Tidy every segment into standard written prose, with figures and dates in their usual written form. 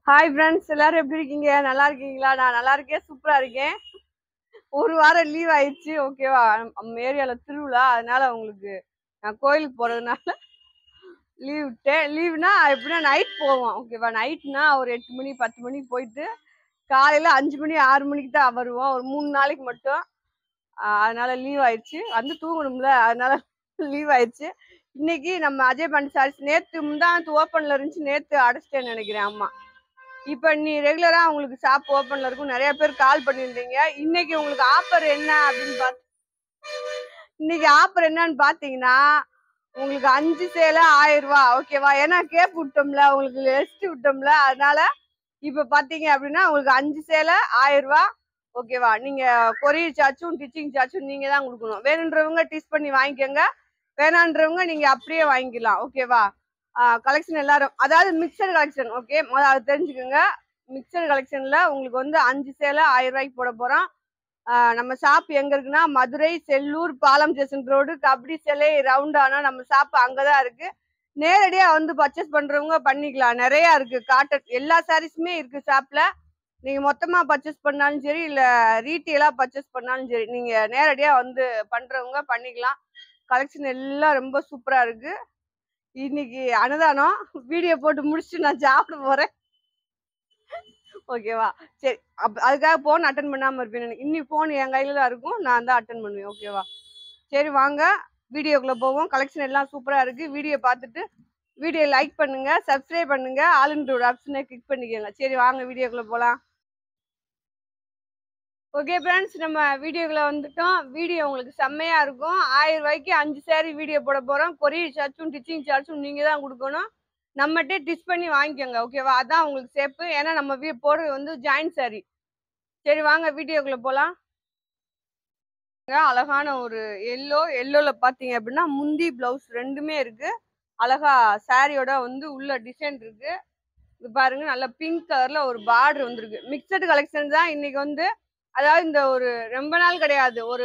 Hi friends, எல்லாரும் எப்படி இருக்கீங்க? நல்லா இருக்கீங்களா? நான் நல்லா இருக்கேன், சூப்பரா இருக்கேன். ஒரு வாரம் லீவ் ஆயிடுச்சு, ஓகேவா? நம்ம ஏரியால திருவிழா, அதனால உங்களுக்கு நான் கோயிலுக்கு போறதுனால லீவ் விட்டேன். லீவ்னா எப்படின்னா நைட் போவோம், ஓகேவா? நைட்னா ஒரு 8 மணி 10 மணிக்கு போயிட்டு காலையில 5 மணி 6 மணிக்கு தான் வருவோம், ஒரு 3 நாளைக்கு மட்டும். அதனால லீவ் ஆயிடுச்சு, வந்து தூங்கணும்ல, அதனால லீவ் ஆயிடுச்சு. இன்னைக்கு நம்ம அஜய் பாண்டி சாரீஸ் நேத்து முந்தானத்து ஓப்பன்ல இருந்துச்சு, நேத்து அடைச்சிட்டேன்னு நினைக்கிறேன். ஆமா, இப்ப நீ ரெகுலரா உங்களுக்கு ஷாப் ஓபன்ல இருக்கும், நிறைய பேர் கால் பண்ணிருந்தீங்க. இன்னைக்கு உங்களுக்கு ஆஃபர் என்ன அப்படின்னு இன்னைக்கு ஆஃபர் என்னன்னு பாத்தீங்கன்னா, உங்களுக்கு 5 சேலை 1000 ரூபாய், ஓகேவா? ஏன்னா கேப் விட்டோம்ல, உங்களுக்கு ரெஸ்ட் விட்டோம்ல, அதனால இப்ப பாத்தீங்க அப்படின்னா உங்களுக்கு 5 சேலை 1000 ரூபாய், ஓகேவா? நீங்க கொரியர் சார்ஜும் டிச்சிங் சார்ஜும் நீங்க தான் கொடுக்கணும். வேணுன்றவங்க டீச் பண்ணி வாங்கிக்கோங்க, வேணான்றவங்க நீங்க அப்படியே வாங்கிக்கலாம், ஓகேவா? கலெக்ஷன் எல்லாரும், அதாவது மிக்சர் கலெக்ஷன், ஓகே, அதை தெரிஞ்சுக்கோங்க. மிக்சர் கலெக்ஷன்ல உங்களுக்கு வந்து 5 சேலை 1000 ரூபாய்க்கு போட போறோம். நம்ம ஷாப் எங்க இருக்குன்னா, மதுரை செல்லூர் பாலம் ஸ்டேஷன் ரோடு, கபடி சிலை ரவுண்டானா நம்ம ஷாப் அங்கதான் இருக்கு. நேரடியா வந்து பர்ச்சேஸ் பண்றவங்க பண்ணிக்கலாம், நிறைய இருக்கு. காட்டன் எல்லா சாரீஸுமே இருக்கு ஷாப்ல. நீங்க மொத்தமா பர்ச்சேஸ் பண்ணாலும் சரி, இல்ல ரீட்டெயிலா பர்ச்சேஸ் பண்ணாலும் சரி, நீங்க நேரடியா வந்து பண்றவங்க பண்ணிக்கலாம். கலெக்ஷன் எல்லாம் ரொம்ப சூப்பரா இருக்கு. இன்னைக்கு அன்னதானம் வீடியோ போட்டு முடிச்சுட்டு நான் சாப்பிட போறேன், ஓகேவா? சரி, அதுக்காக போன் அட்டன் பண்ணாம இருப்பேன். இன்னைக்கு போன் என் கையில தான் இருக்கும், நான் தான் அட்டன் பண்ணுவேன், ஓகேவா? சரி, வாங்க வீடியோக்குள்ள போவோம். கலெக்ஷன் எல்லாம் சூப்பரா இருக்கு. வீடியோ பார்த்துட்டு வீடியோ லைக் பண்ணுங்க, சப்ஸ்கிரைப் பண்ணுங்க, ஆல் இன் ஒரு ஆப்ஷனை கிளிக் பண்ணிக்கோங்க. சரி, வாங்க வீடியோக்குள்ள போலாம். ஓகே ஃப்ரெண்ட்ஸ், நம்ம வீடியோக்குள்ள வந்துட்டோம். வீடியோ உங்களுக்கு செம்மையா இருக்கும். 1000 ரூபாய்க்கு 5 சேரீ வீடியோ போட போறோம். கொரியர் சார்ஜும் டிச்சிங் சார்ஜும் நீங்க தான் கொடுக்கணும். நம்மகிட்ட டிச் பண்ணி வாங்கிக்கோங்க, ஓகேவா? அதான் உங்களுக்கு சேஃப். ஏன்னா நம்ம போடுறது வந்து ஜாயின்ட் சாரி. சரி, வாங்க வீடியோக்குள்ள போலாம். அழகான ஒரு எல்லோல பாத்தீங்க அப்படின்னா முந்தி பிளவுஸ் ரெண்டுமே இருக்கு. அழகா சாரியோட வந்து உள்ள டிசைன் இருக்கு. இது பாருங்க, நல்ல பிங்க் கலர்ல ஒரு பார்டர் வந்திருக்கு. மிக்சடு கலெக்ஷன் தான் இன்னைக்கு வந்து. அதாவது இந்த ஒரு ரொம்ப நாள் கிடையாது, ஒரு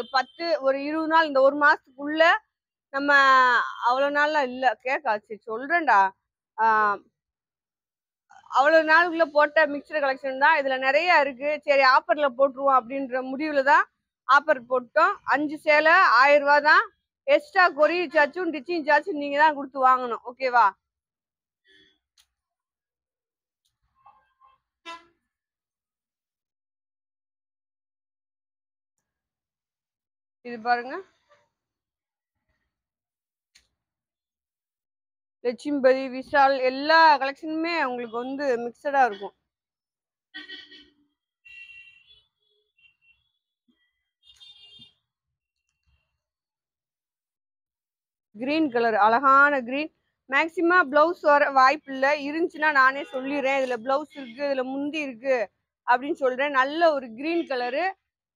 20 நாள், இந்த ஒரு மாசத்துக்குள்ள நம்ம அவ்வளவு நாள்லாம் இல்ல, கேட்காச்சு சொல்றேன்டா. ஆஹ் அவ்வளவு நாளுக்குள்ள போட்ட மிக்சர் கலெக்ஷன் தான். இதுல நிறைய இருக்கு. சரி, ஆஃபர்ல போட்டுருவோம் அப்படின்ற முடிவுல தான் ஆஃபர் போட்டோம். 5 சேலை 1000 ரூபாய் தான். எக்ஸ்ட்ரா கொரியர் சார்ஜும் டிச்சிங் சார்ஜும் நீங்க தான் கொடுத்து வாங்கணும், ஓகேவா? இது பாருங்க, லட்சுமிபதி விஷால் எல்லா கலெக்ஷனுமே உங்களுக்கு வந்து மிக்சடா இருக்கும். கிரீன் கலர், அழகான கிரீன். மேக்சிமம் பிளவுஸ் வர வாய்ப்பு இல்லை, இருந்துச்சுன்னா நானே சொல்லிடுறேன். இதுல பிளவுஸ் இருக்கு, இதுல முந்தி இருக்கு அப்படின்னு சொல்றேன். நல்ல ஒரு கிரீன் கலரு.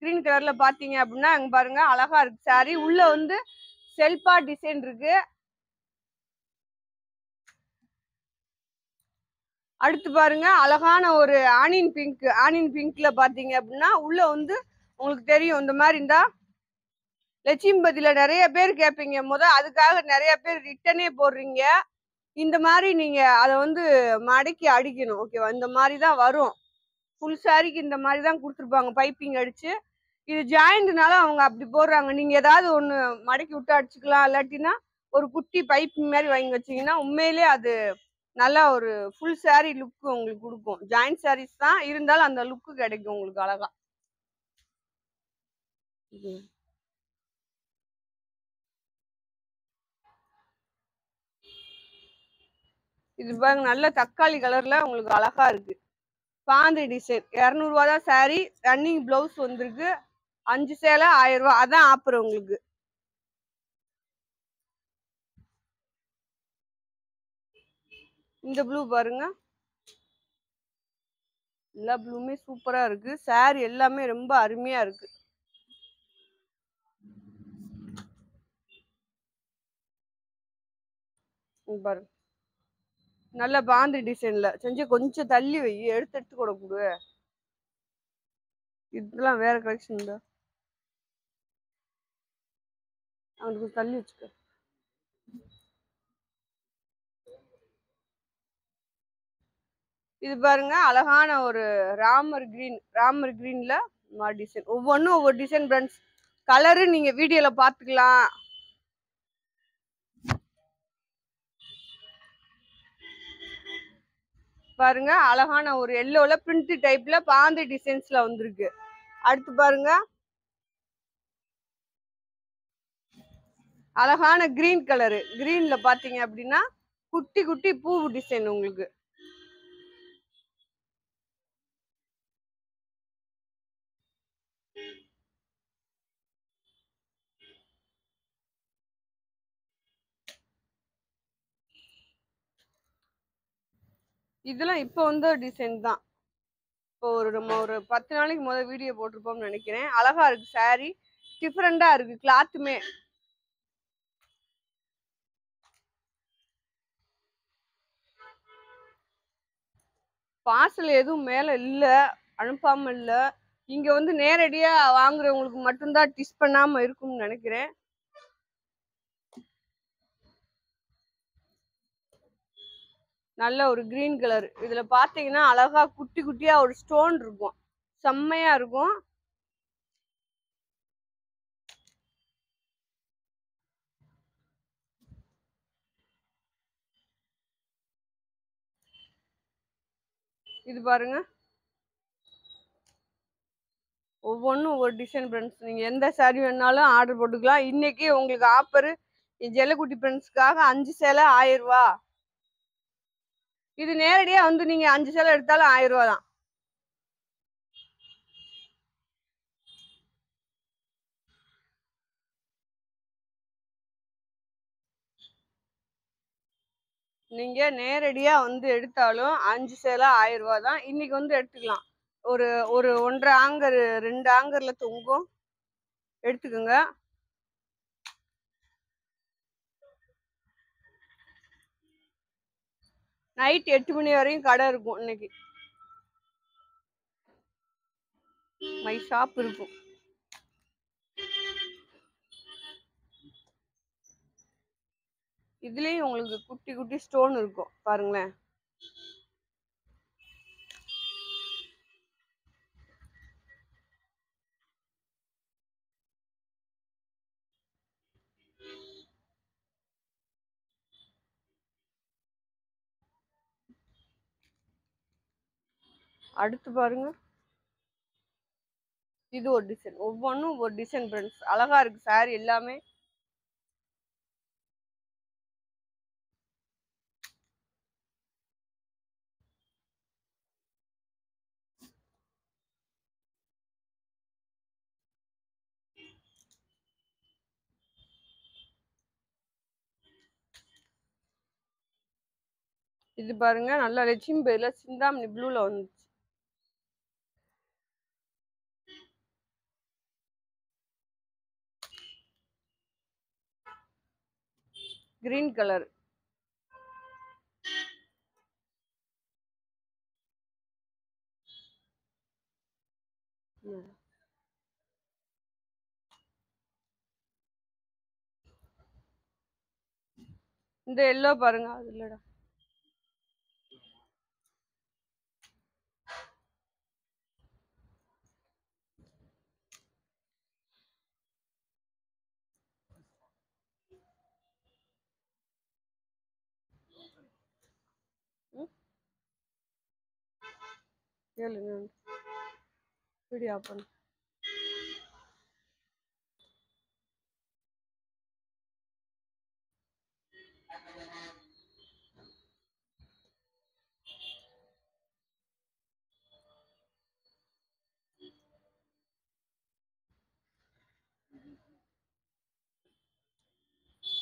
கிரீன் கலர்ல பாத்தீங்க அப்படின்னா அங்க பாருங்க, அழகா இருக்கு சாரி. உள்ள வந்து செல்பா டிசைன் இருக்கு. அடுத்து பாருங்க, அழகான ஒரு ஆனியன் பிங்க். ஆனியன் பிங்க்ல பாத்தீங்க அப்படின்னா உள்ள வந்து உங்களுக்கு தெரியும் இந்த மாதிரி இருந்தா. லட்சுமிபதியில நிறைய பேர் கேட்பீங்க, அதுக்காக நிறைய பேர் ரிட்டனே போடுறீங்க. இந்த மாதிரி நீங்க அதை வந்து மடக்கி அடிக்கணும், ஓகேவா? இந்த மாதிரி தான் வரும். ஃபுல் சாரிக்கு இந்த மாதிரி தான் கொடுத்துருப்பாங்க, பைப்பிங் அடிச்சு. இது ஜாயிண்ட்னால அவங்க அப்படி போடுறாங்க. நீங்க ஏதாவது ஒண்ணு மடக்கி விட்டு அடிச்சுக்கலாம், இல்லாட்டினா ஒரு குட்டி பைப்பிங் மாதிரி வாங்கி வச்சீங்கன்னா உண்மையிலே அது நல்லா ஒரு ஃபுல் சாரி லுக் உங்களுக்கு கொடுக்கும். ஜாயிண்ட் சாரீஸ் தான் இருந்தாலும் அந்த லுக்கு கிடைக்கும் உங்களுக்கு அழகா. இது பாருங்க, நல்ல தக்காளி கலர்ல உங்களுக்கு அழகா இருக்கு. பாந்தி டிசைன் 200 ரூபா தான் சாரி. ரன்னிங் பிளவுஸ் வந்திருக்கு. 5 சேலை 1000 ரூபாய், அதான் ஆஃபர் உங்களுக்கு. இந்த ப்ளூ பாருங்க, எல்லா ப்ளூமே சூப்பரா இருக்கு. சாரி எல்லாமே ரொம்ப அருமையா இருக்கு. பாருங்க, நல்ல பாந்தி டிசைன்ல செஞ்சு கொஞ்சம் தள்ளி வை, எடுத்து எடுத்து கூட கொடு. இதெல்லாம் வேற கலெக்ஷன் தான், அவனுக்கு தள்ளி வச்சுக்க. இது பாருங்க அழகான ஒரு ராமர் கிரீன்ல டிசைன். ஒவ்வொன்றும் ஒவ்வொரு டிசைன் ஃப்ரெண்ட்ஸ். கலரு நீங்க வீடியோல பாத்துக்கலாம். பாருங்க அழகான ஒரு எல்லோல பிரிண்ட் டைப்ல பாந்தி டிசைன்ஸ்ல வந்திருக்கு. அடுத்து பாருங்க அழகான கிரீன் கலரு. கிரீன்ல பாத்தீங்க அப்படின்னா குட்டி குட்டி பூ டிசைன் உங்களுக்கு. இதெல்லாம் இப்போ வந்த டிசைன் தான். இப்போ நம்ம ஒரு 10 நாளைக்கு முதல் வீடியோ போட்டிருப்போம்னு நினைக்கிறேன். அழகா இருக்கு சாரி, டிஃப்ரெண்டா இருக்கு கிளாத்துமே. பார்சல் எதுவும் மேல இல்ல, அனுப்பாம இல்ல. இங்க வந்து நேரடியா வாங்குறவங்களுக்கு மட்டும்தான் டிஸ் பண்ணாம இருக்கும்னு நினைக்கிறேன். நல்ல ஒரு கிரீன் கலர். இதுல பாத்தீங்கன்னா அழகா குட்டி குட்டியா ஒரு ஸ்டோன் இருக்கும், செம்மையா இருக்கும். இது பாருங்க ஒவ்வொன்றும் ஒவ்வொரு டிசைன் ஃப்ரெண்ட்ஸ். நீங்க எந்த சாரி வேணாலும் ஆர்டர் போட்டுக்கலாம். இன்னைக்கு உங்களுக்கு ஆஃபர் ஜெல்லக்குட்டி ஃப்ரெண்ட்ஸ்க்காக 5 சேலை 1000 ரூபா. இது நேரடியா வந்து நீங்க 5 சேலை எடுத்தாலும் 1000 ரூபா தான். நீங்க நேரடியா வந்து எடுத்தாலும் 5 சேலை 1000 ரூபா தான். இன்னைக்கு வந்து எடுத்துக்கலாம். ஒரு ஒரு 1.5 ஆங்கர் 2 ஆங்கர்ல தொங்கும், எடுத்துக்கோங்க. நைட் 8 மணி வரையும் கடை இருக்கும். இன்னைக்கு மை ஷாப் இருக்கும். இதுலயும் உங்களுக்கு குட்டி குட்டி ஸ்டோன் இருக்கும் பாருங்களேன். அடுத்து பாருங்க இது ஒரு டிசைன். ஒவ்வொன்றும் ஒரு டிசைன் ஃப்ரெண்ட்ஸ். அழகா இருக்கு சாரி எல்லாமே. இது பாருங்க நல்லா லட்சுமி பேர்ல சிந்தாமணி ப்ளூல வந்துச்சு. Green colour. இந்த எல்லோ பாருங்க, அது இல்லடா. கேளுங்க வீடியோ பண்ணு.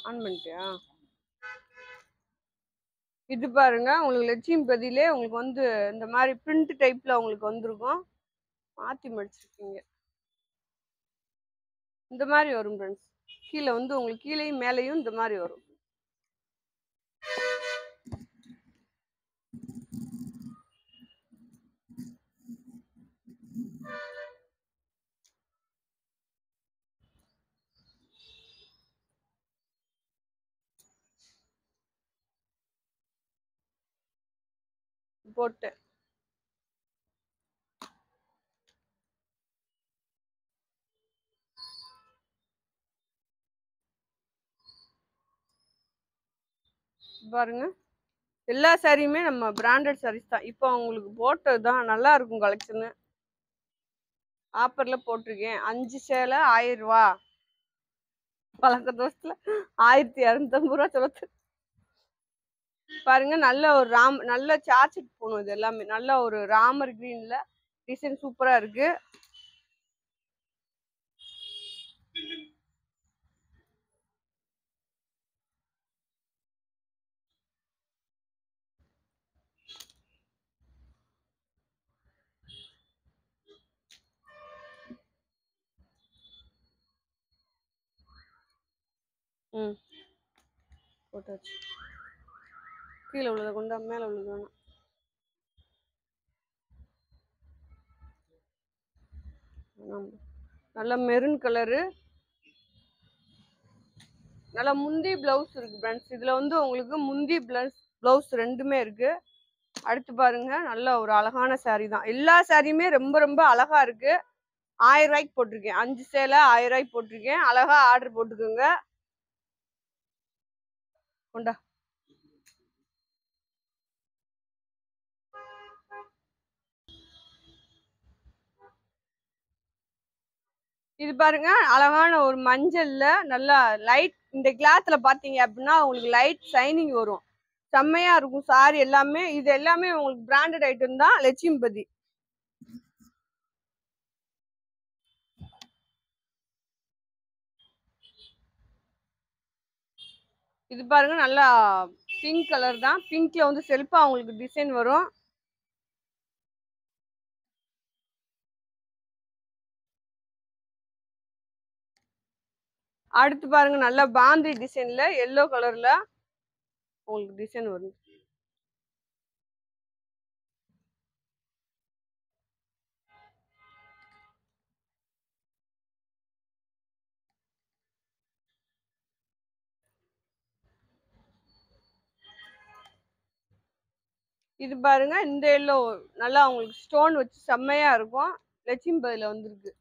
ஆன் பண்ணிட்டியா? இது பாருங்க உங்களுக்கு லட்சுமி பதிலே உங்களுக்கு வந்து இந்த மாதிரி பிரிண்ட் டைப்ல உங்களுக்கு வந்திருக்கும். மாத்தி மடிச்சிருக்கீங்க. இந்த மாதிரி வரும் ஃப்ரெண்ட்ஸ். கீழே வந்து உங்களுக்கு கீழேயும் மேலேயும் இந்த மாதிரி வரும். போட்டேன். பாருங்க எல்லா சாரியுமே நம்ம பிராண்டட் சாரீஸ் தான். இப்போ உங்களுக்கு போட்டது தான் நல்லா இருக்கும் கலெக்ஷனு. ஆஃபர்ல போட்டிருக்கேன். 5 சேலை 1000 ரூபா. பழக்க தோசத்துல 1250 ரூபா சொல்லுது. பாருங்க நல்ல ஒரு நல்ல சார்ஜெட் போகணும். இது எல்லாமே நல்ல ஒரு ராமர் கிரீன்ல டிசைன் சூப்பரா இருக்கு. ம் போட்டாச்சு. கீழே உள்ளதை கொண்டா மேலே உள்ளது வேணாம். நல்ல மெரூன் கலரு, நல்ல முந்தி பிளவுஸ் இருக்கு ஃப்ரெண்ட்ஸ். இதுல வந்து உங்களுக்கு முந்தி பிளவுஸ் ரெண்டுமே இருக்கு. அடுத்து பாருங்க நல்ல ஒரு அழகான சாரீ தான். எல்லா சாரியுமே ரொம்ப ரொம்ப அழகா இருக்கு. 1000 ரூபாய்க்கு போட்டிருக்கேன். 5 சேலை 1000 ரூபாய்க்கு போட்டிருக்கேன். அழகா ஆர்டர் போட்டுக்கோங்க. கொண்டா. இது பாருங்க அழகான ஒரு மஞ்சள்ல நல்லா லைட். இந்த கிளாத்ல பாத்தீங்க அப்படின்னா உங்களுக்கு லைட் ஷைனிங் வரும். செம்மையா இருக்கும் சாரி எல்லாமே. இது எல்லாமே உங்களுக்கு பிராண்டட் ஐட்டம் தான். லட்சுமிபதி. இது பாருங்க நல்லா பிங்க் கலர் தான். பிங்க்ல வந்து செல்ஃபா உங்களுக்கு டிசைன் வரும். அடுத்து பாருங்க நல்லா பாந்தி டிசைன்ல எல்லோ கலர்ல உங்களுக்கு டிசைன் வரும். இது பாருங்க இந்த எல்லோ நல்லா உங்களுக்கு ஸ்டோன் வச்சு செம்மையா இருக்கும். லட்சுமிபதியில வந்திருக்கு.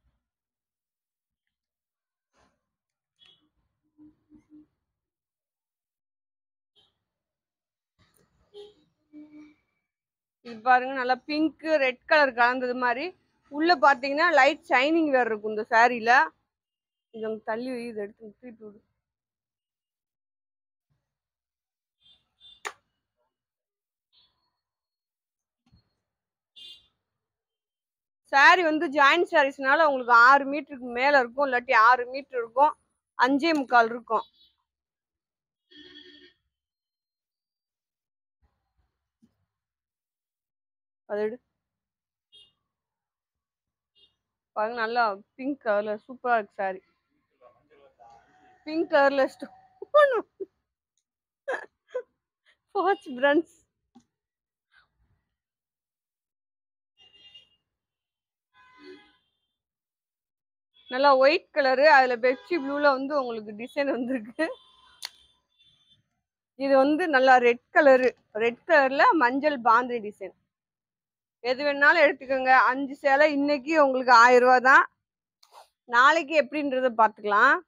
இது பாருங்க நல்லா பிங்க் ரெட் கலர் கலந்தது மாதிரி. உள்ள பாத்தீங்கன்னா லைட் ஷைனிங் வேற இருக்கும் இந்த சாரீல. இது தள்ளி இது எடுத்து தூக்கிட்டு விடு. சாரி வந்து ஜாயின்ட் சாரீஸ்னால உங்களுக்கு 6 மீட்டருக்கு மேல இருக்கும். இல்லாட்டி 6 மீட்டர் இருக்கும். 5.25 இருக்கும். அது எடு. பாருங்க நல்லா பிங்க் கலர்ல சூப்பரா இருக்கு சாரி. பிங்க் கலர்ல ஸ்டோன் போச்சு ஃப்ரெண்ட்ஸ். நல்லா ஒயிட் கலரு, அதுல பெப்சி ப்ளூல வந்து உங்களுக்கு டிசைன் வந்திருக்கு. இது வந்து நல்லா ரெட் கலரு, ரெட் கலர்ல மஞ்சள் பாந்தினி டிசைன். எது வேணாலும் எடுத்துக்கோங்க. 5 சேலை இன்னைக்கு உங்களுக்கு 1000 ரூபா தான். நாளைக்கு எப்படின்றத பாத்துக்கலாம்.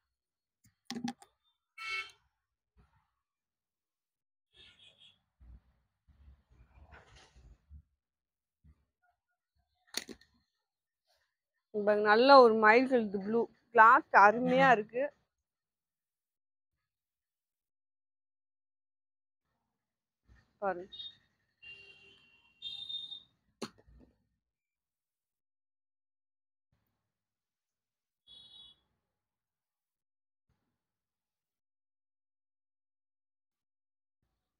நல்ல ஒரு மயில் கழுத்து ப்ளூ கிளாத் அருமையா இருக்கு. பாருங்க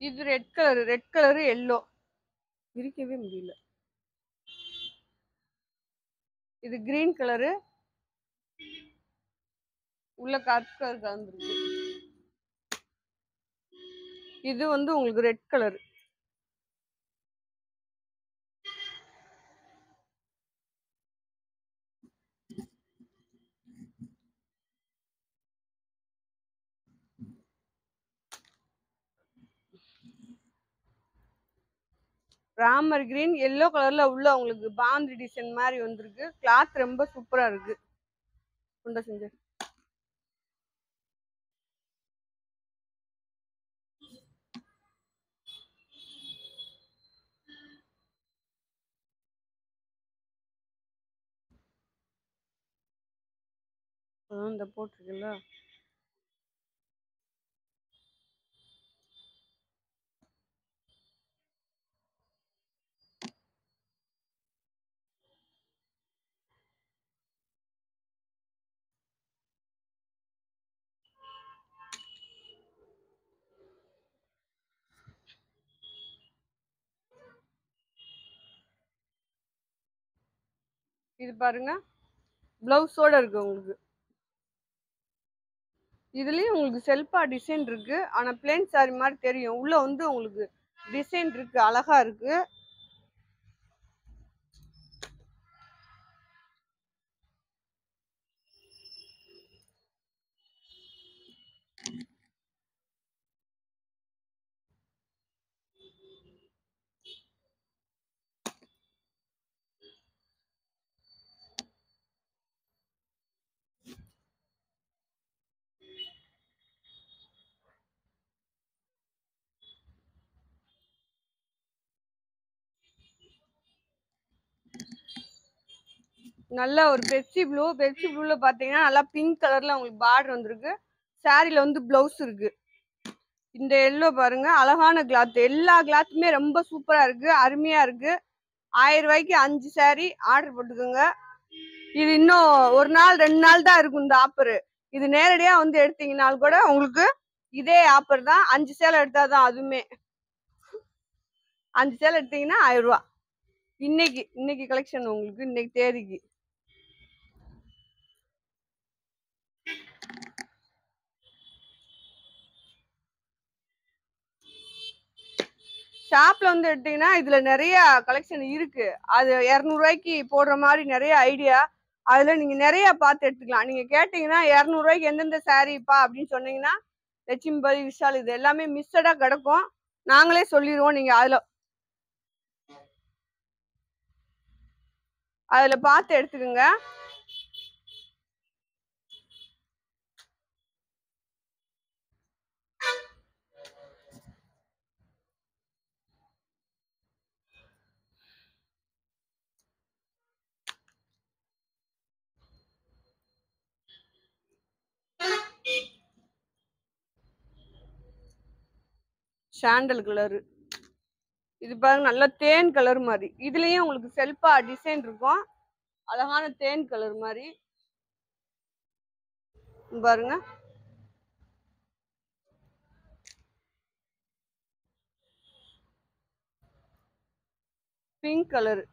இது ரெட் கலரு எல்லோ இருக்கவே முடியல. இது கிரீன் கலரு உள்ள கருப்பு கலர் கலந்துருக்கு. இது வந்து உங்களுக்கு red colour. Ramar green yellow கலர்ல உள்ள உங்களுக்கு பாந்தி டிசைன் மாதிரி வந்திருக்கு. கிளாத் ரொம்ப சூப்பரா இருக்கு. குண்ட செஞ்சு இந்த போட்டிருக்குல்ல. இது பாருங்க, பிளவுஸோட இருக்கு உங்களுக்கு. இதுலயும் உங்களுக்கு செல்ஃபா டிசைன் இருக்கு. ஆனா பிளேன் சாரி மாதிரி தெரியும். உள்ள வந்து உங்களுக்கு டிசைன் இருக்கு, அழகா இருக்கு. நல்ல ஒரு பெப்சி ப்ளூ. பெப்சி ப்ளூல பாத்தீங்கன்னா நல்லா பிங்க் கலர்ல உங்களுக்கு பார்டர் வந்திருக்கு. சாரில வந்து பிளவுஸ் இருக்கு. இந்த எல்லோ பாருங்க, அழகான கிளாத். எல்லா கிளாத்துமே ரொம்ப சூப்பரா இருக்கு, அருமையா இருக்கு. 1000 ரூபாய்க்கு 5 சாரி ஆர்டர் போட்டுக்கோங்க. இது இன்னும் ஒரு நாள் 2 நாள் தான் இருக்கும் இந்த ஆஃபர். இது நேரடியா வந்து எடுத்தீங்கனாலும் கூட உங்களுக்கு இதே ஆஃபர் தான். 5 சேலை எடுத்தாதான், அதுவுமே 5 சேலை எடுத்தீங்கன்னா 1000 ரூபாய். இன்னைக்கு கலெக்ஷன் உங்களுக்கு, இன்னைக்கு தேதிக்கு. ஷாப்ல வந்து எடுத்தீங்கன்னா இதுல நிறைய கலெக்ஷன் இருக்கு. அது 200 ரூபாய்க்கு போடுற மாதிரி நிறைய ஐடியா. அதுல நீங்க நிறைய பார்த்து எடுத்துக்கலாம். நீங்க கேட்டீங்கன்னா 200 ரூபாய்க்கு எந்தெந்த சாரீப்பா அப்படின்னு சொன்னீங்கன்னா லட்சுமிபதி, விஷால் இது எல்லாமே மிஸ்ஸடா கிடக்கும். நாங்களே சொல்லிடுவோம். நீங்க அதுல பார்த்து எடுத்துக்கோங்க. Sandal colour. இது பாருங்க, நல்ல தேன் கலர் மாதிரி. இதுலயும் உங்களுக்கு செல்ஃபா டிசைன் இருக்கும், அழகான தேன் கலர் மாதிரி பாருங்க. Pink colour.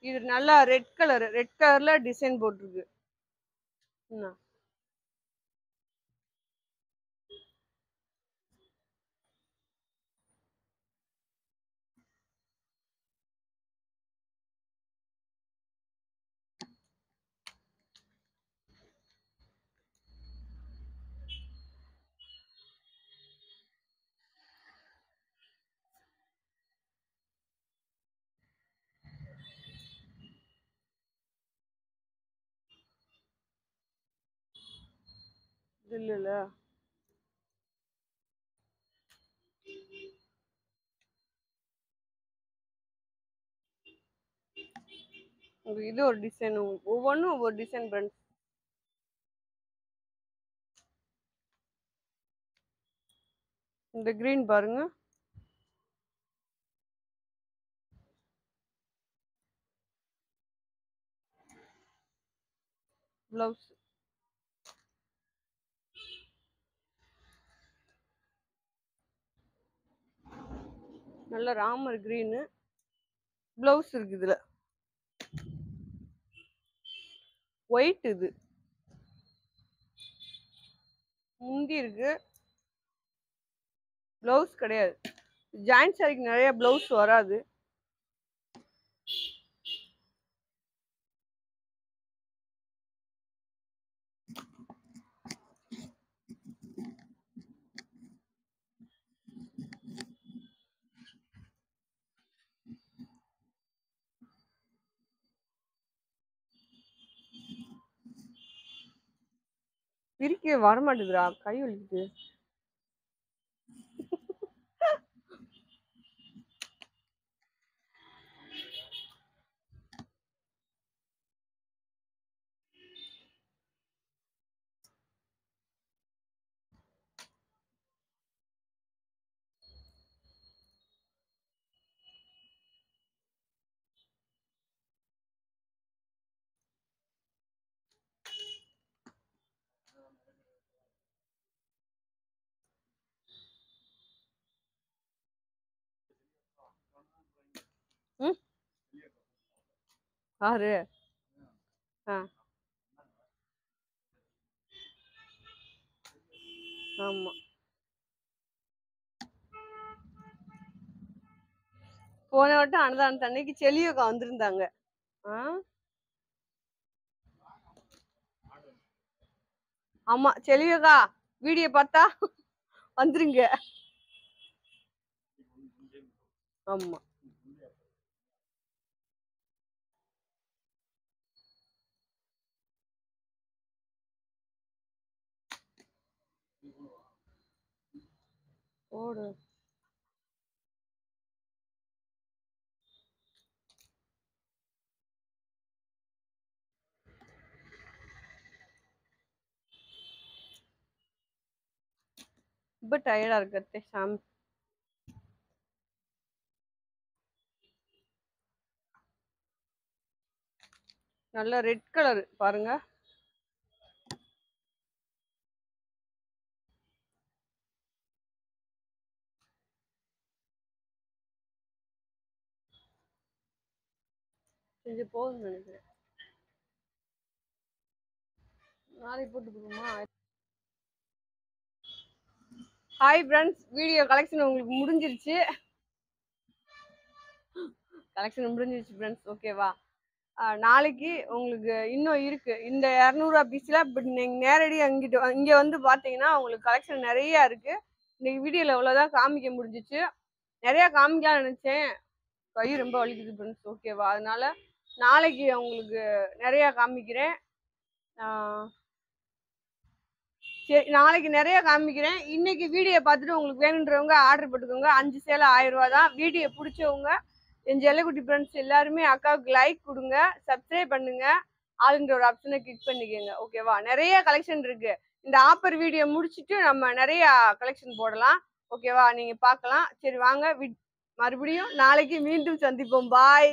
இது நல்லா ரெட் கலர். ரெட் கலர்ல டிசைன் போட்டிருக்கு. இல்ல இது ஒரு டிசைன். ஒவ்வொன்றும் ஒவ்வொரு டிசைன் ஃப்ரெண்ட்ஸ். இந்த கிரீன் பாருங்க, பிளவுஸ். நல்ல ராமர் கிரீனு. பிளவுஸ் இருக்கு இதுல ஒயிட். இது முந்தி இருக்கு, பிளவுஸ் கிடையாது. ஜாயிண்ட் சாரிக்கு நிறைய பிளவுஸ் வராது. பிரிக்க வர மாட்டேதுடா, கை வலிக்குது. ம் யாரு? ஆமா, போன வட்டம் அன்னதானத்து அன்னைக்கு செலியோக்கா வந்திருந்தாங்க. ஆமா, செலியோக்கா வீடியோ பார்த்தா வந்துருங்க. ஆமா, ஓடு. ரொம்ப டயர்டா இருக்கு சாமி. நல்ல ரெட் கலர் பாருங்க. கொஞ்சம் போதும்னு நினைக்கிறேன். நாளைக்கு போட்டு போடுமா? ஹாய் ஃப்ரெண்ட்ஸ், வீடியோ கலெக்ஷன் உங்களுக்கு முடிஞ்சிருச்சு. கலெக்ஷன் முடிஞ்சிருச்சு ஃப்ரெண்ட்ஸ், ஓகேவா? நாளைக்கு உங்களுக்கு இன்னும் இருக்கு. இந்த 200 பீஸ்ல பட் நீங்க நேரடியாக இங்கே வந்து பார்த்தீங்கன்னா உங்களுக்கு கலெக்ஷன் நிறைய இருக்கு. இன்னைக்கு வீடியோவில் இவ்வளோதான் காமிக்க முடிஞ்சிச்சு. நிறையா காமிக்கலாம் நினைச்சேன், கை ரொம்ப வலிக்குது ஃப்ரெண்ட்ஸ், ஓகேவா? அதனால நாளைக்கு உங்களுக்கு நிறையா காமிக்கிறேன். சரி, நாளைக்கு நிறைய காமிக்கிறேன். இன்னைக்கு வீடியோ பார்த்துட்டு உங்களுக்கு வேணுன்றவங்க ஆர்டர் போட்டுக்கோங்க. 5 சேலை 1000 ரூபா தான். வீடியோ பிடிச்சவங்க என் ஜெல்லக்குட்டி ஃப்ரெண்ட்ஸ் எல்லாருமே அக்காவுக்கு லைக் கொடுங்க, சப்ஸ்கிரைப் பண்ணுங்க, ஆளுன்ற ஒரு ஆப்ஷனை கிளிக் பண்ணிக்கோங்க, ஓகேவா? நிறைய கலெக்ஷன் இருக்கு. இந்த ஆஃபர் வீடியோ முடிச்சுட்டு நம்ம நிறைய கலெக்ஷன் போடலாம், ஓகேவா? நீங்க பார்க்கலாம். சரி வாங்க, மறுபடியும் நாளைக்கு மீண்டும் சந்திப்போம். பாய்.